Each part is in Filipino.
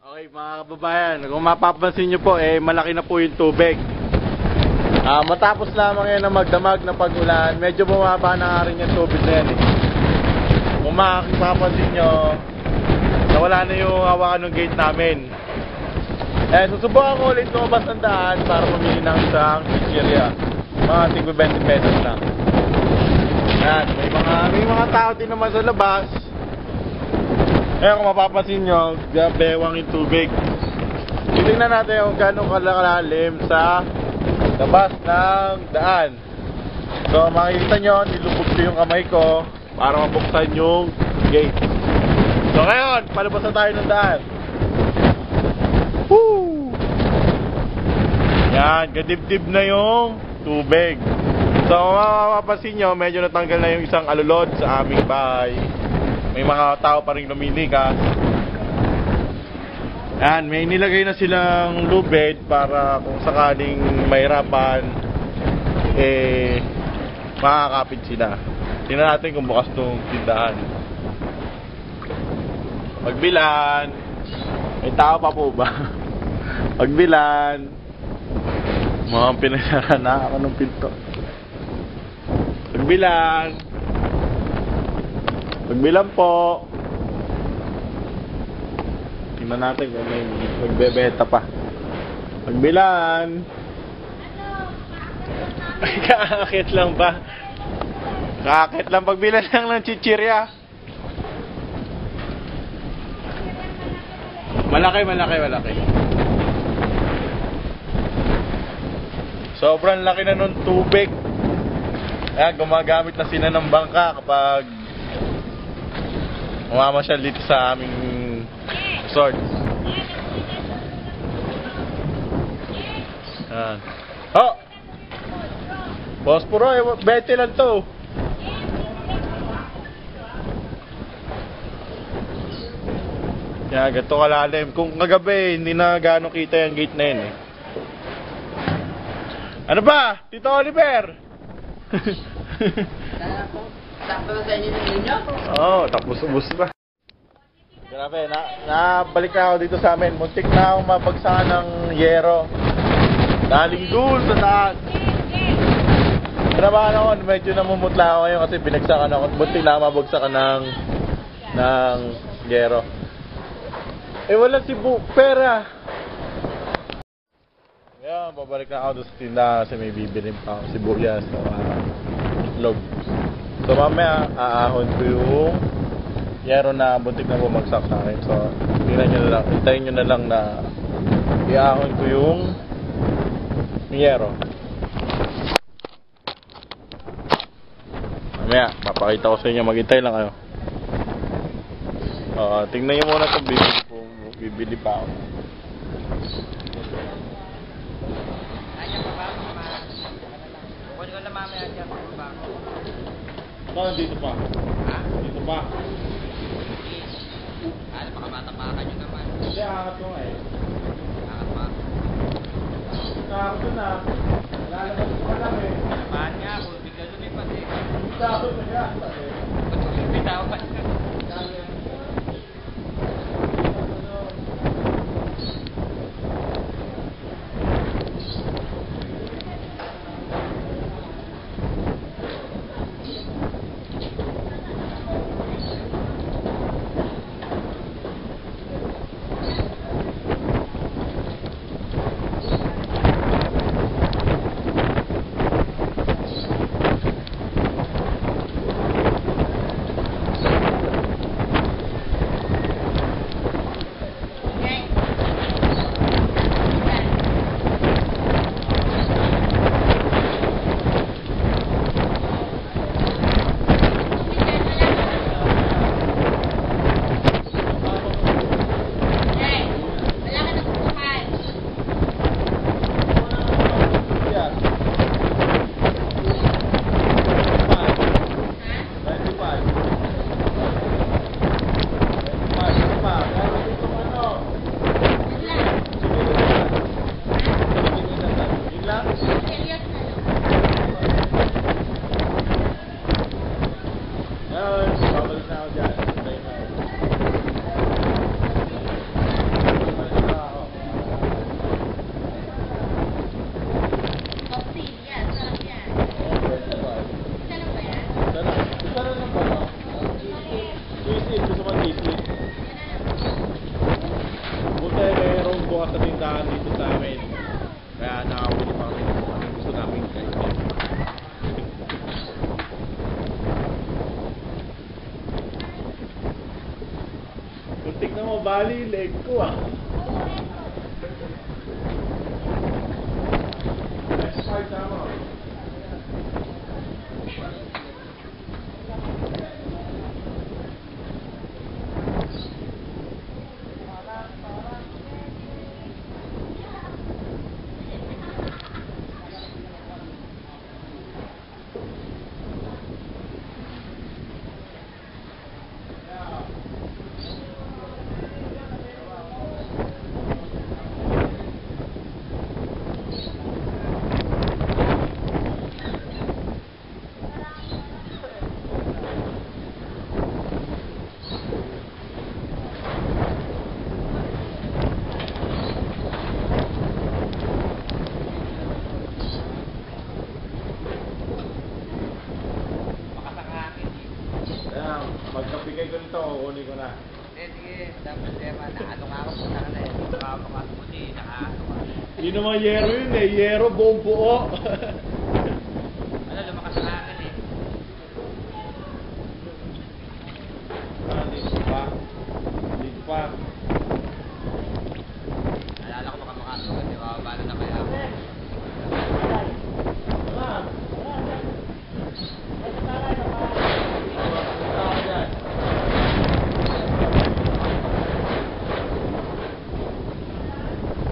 Okay mga kababayan, kung mapapansin nyo po, malaki na po yung tubig. Matapos lamang yan na magdamag na pag-ulan, medyo bumaba na nga rin yung tubig na yan. Kung mapapansin nyo, nawala na yung hawakan ng gate namin. Susubukan ko ulit lumabas ng daan para pumili ng isang chichirya. Mga tig 20 pesos lang. Yan, may mga tao din naman sa labas. Kung mapapansin nyo, bewang yung tubig. Titingnan natin kung gano'ng kalalalim sa labas ng daan. So makikita nyo, nilubog ko yung kamay ko para mabuksan yung gate. So ngayon, palabas na tayo ng daan. Woo! Yan, gadibdib na yung tubig. So mapapansin nyo, medyo natanggal na yung isang alulod sa aming bahay. May mga tao pa rin lumilikas. Yan, may nilagay na silang lubid para kung sakaling mahirapan, makakapit sila. Tingnan natin kung bukas itong tindahan. Pagbilan. May tao pa po ba? Pagbilan. Mukhang pinasara na ako ng pinto. Pagbilan. Pagbilan po. Tingnan natin kung may magbebenta pa. Pagbilan. Kakakit lang ba? Kakakit lang. Pagbilan lang ng chichirya. Malaki. Sobrang laki na nung tubig. Ayan, gumagamit na sila ng bangka kapag umamasyal dito sa aming resort. Ayan. Oh! Posporo, 20 lang to. Kaya ganito kalalim. Kung kagabi, hindi na gaano kita yung gate na yun eh. Ano ba? Tito Oliver? Sakto na sa inyo ng ninyo? Oo, tapos ubos pa. Grabe, nabalik na ako dito sa amin. Muntik na akong mabagsakan ng yero. Daling dun sa taas. Trabahan ako, medyo namumutla ako ngayon kasi binagsakan ako. Muntik na ako mabagsakan ng yero. Wala si pera. Ngayon, babalik na ako doon sa tindahan kasi may bibilin pa ako sibuyas o itlog. So mamaya, aahon ko yung yero na buntik na bumagsak sa akin. So, tingnan nyo na lang, hintayin nyo na lang na iahon ko yung yero. Mamaya, mapakita ko sa inyo, maghintay lang kayo. Tingnan nyo muna kung bibili pa ako. Kunin ko na mamaya dyan. Dito pa. Ha? Dito pa. Ano, baka matapakan nyo naman. Hindi, aangat ko nga eh. Angat pa. Aangat ko na. Lalabas ko pa lang eh. Naman nga, kung bigla lumipat eh. Tapos na siya. Ba't kung lumitawan ka? tignan mo, bali, leg ko ah. Next part tama. Magkapigay ko nito, kukunin ko na. Sige, dapat tema, naano nga ako, punta ka na eh. Nakapakas mo di, nakaano ka. Hindi naman yero yun eh, yero buong buo. Ano, lumakas ang akin eh. Dito pa. Dito pa. Nalala ko baka makasugat, di ba? Paano na kaya ako?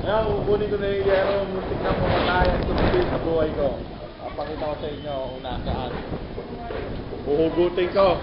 Ayan, kukunin ko na yung yero, muntik na mamatayan tumipid sa buhay ko. Papakita ko sa inyo kung nasaan. Uhugutin ko.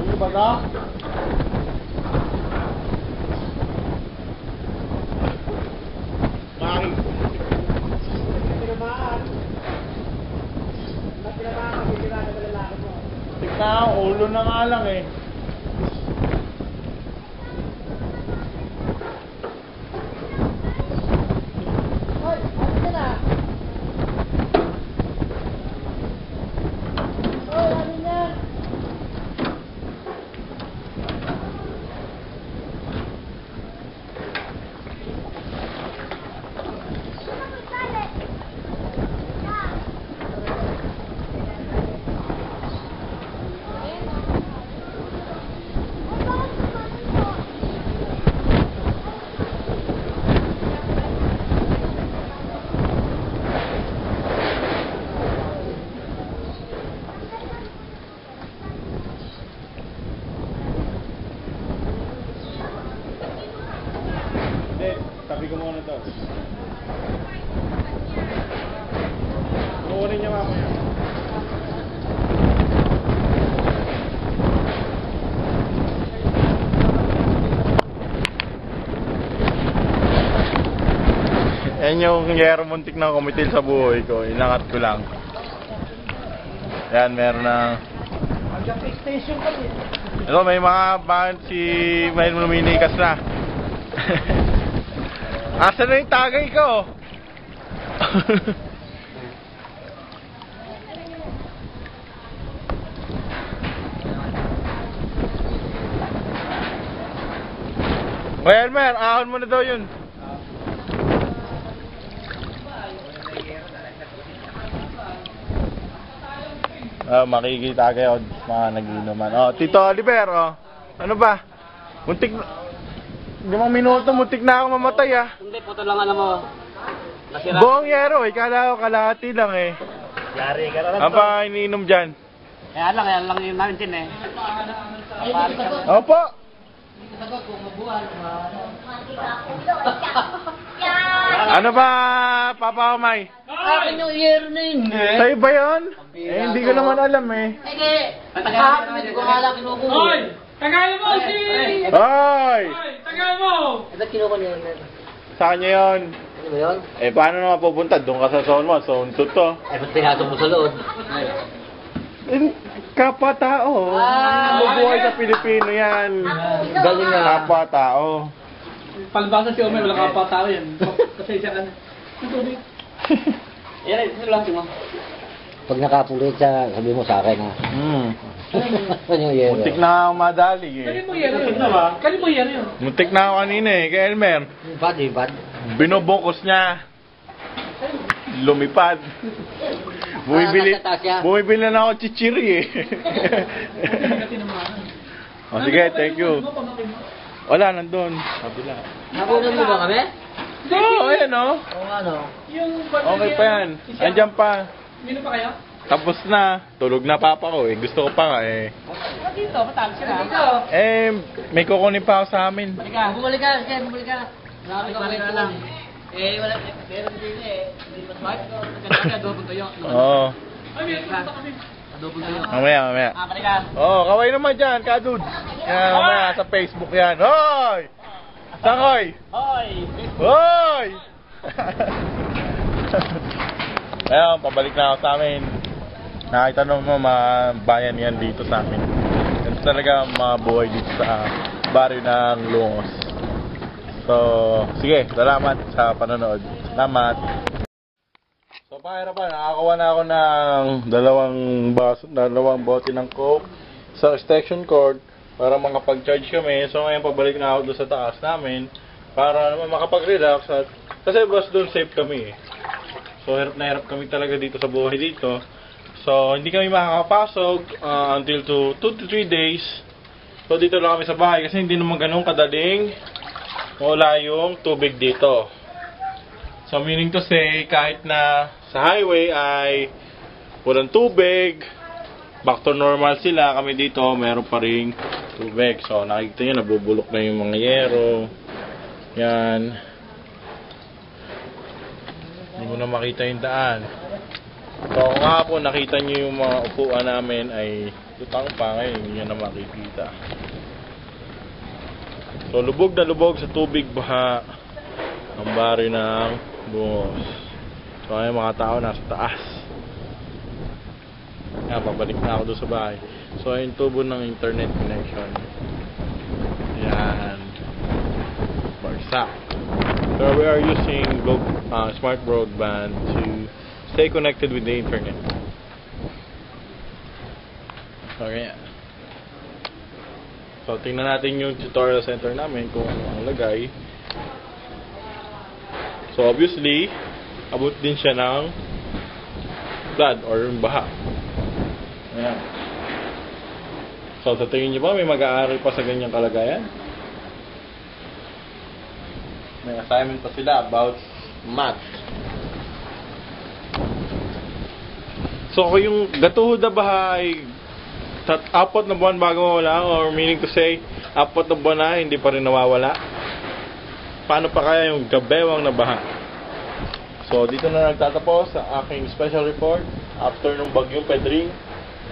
Ano ba ka? Bakit? Tinamaan. Tinamaan kasi ginagawa ng lalaki mo. Tignan, ulo na nga lang eh. Tabi ko muna to. Kukunin niya mamaya. Yan yung yero muntik na kumitil sa buhay ko. Inangat ko lang. Yan, meron na. Ito, may mga may luminikas na. Asa na yung tagay ko? Well, Elmer, ahon mo na daw yun. Makikita kayo mga nag-inuman. Oh, Tito Oliver, oh. Ano ba? Muntik na. 5 minuto, muntik na ako mamatay ah. Hindi, puto lang alam mo. Nasira. Buong yero, kala ko kalahati lang eh. Yari ka na Ang pa iniinom dyan? Kaya lang yung namin din eh. Opo. Ano ba, Papa Umay? Akin yung yero na yun eh. Sa'yo ba yun? Eh, hindi ko naman alam eh. Hindi. Hindi ko alam kinukuha. Hoy! Tagay mo si... Hoy! Tagay mo! Ito kinukuha niya. Sa kanya yun. Ano ba yun? Eh, paano naman pupunta? Doon ka sa zone 1, zone 2 to. Eh, ba't pinatong mo sa loob? Kapwa-tao. Mabuhay sa Pilipino yan. Galing nga. Kapwa-tao. Palibasa si Omer, wala ka pa tao yan. Kasi siya ka na. Yan, ito lang mo. Pag nakapulit siya, sabi mo sa akin ha. Ano yung yero? Muntik na ako madali Kali eh. mo yero yun. Kali mo yero yun. Muntik na ako kanina eh, kay Elmer. Bad eh, bad. Binubukos niya. Lumipad. Bumibili, nagtataas siya. bumibili na ako chichiri eh. Kasi naman. Oh, sige, thank you. Wala, nandun. Kabila. Nakunan mo ba kami? Oo, ayan oh. Oo ano. Yung Okay pa yan. Andyan pa. Mino pa kayo? Tapos na. Tulog na papa ko eh. Gusto ko pa nga eh. Dito, matalo sila. Dito. Eh, may kukunin pa ako sa amin. Bumalik ka, sige, bumalik ka. Bumalik ka lang. Eh, wala. Meron din eh. Hindi mas smart. Kaya double tayo. Oo. Ay, meron pa kami. Double tayo. Mamaya. Balik ka. Oo, kaway naman dyan, kadud. Yan, mamaya sa Facebook yan. Hoy! Sangoy! Hoy! Hoy! Ayun, pabalik na ako sa amin. Nakita naman mga bayan yan dito sa amin. Ito talaga mga buhay dito sa baryo ng Lungos. So, sige, salamat sa panonood. Salamat. So, pahirapan, nakakawa na ako ng dalawang bote ng Coke sa extension cord para makapag-charge kami. So, ngayon pabalik na ako doon sa taas namin para naman makapag-relax at kasi bus doon safe kami eh. So, hirap na hirap kami talaga dito sa buhay dito. So, hindi kami makakapasok until 2 to 3 days. So, dito lang kami sa bahay kasi hindi naman ganun kadaling wala yung tubig dito. So, meaning to say, kahit na sa highway ay walang tubig, back to normal sila, kami dito, meron pa ring tubig. So, nakikita nyo, nabubulok na yung mga yero. Yan. Hindi mo na makita yung daan. So, kung nga po nakita nyo yung mga upuan namin ay lutang pa ngayon, hindi nyo na makikita. So, lubog na lubog sa tubig baha ang baryo ng Lungos. So, ay mga tao nasa taas. Yan, pabalik na ako doon sa bahay. So, ayun tubo ng internet connection. Yan. Barsak. So, we are using smart broadband to stay connected with the internet. Okay. So, tingnan natin yung tutorial center namin kung ano ang lagay. So, obviously, abot din siya ng flood or baha. Ayan. So, sa tingin nyo ba may mag-aaral pa sa ganyang kalagayan? May assignment pa sila about math. So, kung yung gatuhod na baha ay 4 na buwan bago mawala, or meaning to say, 4 na buwan na hindi pa rin nawawala, paano pa kaya yung gabewang na baha? So, dito na nagtatapos sa aking special report after nung bagyong Pedring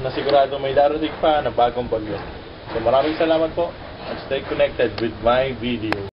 na sigurado may darating pa na bagong bagyo. So, maraming salamat po and stay connected with my video.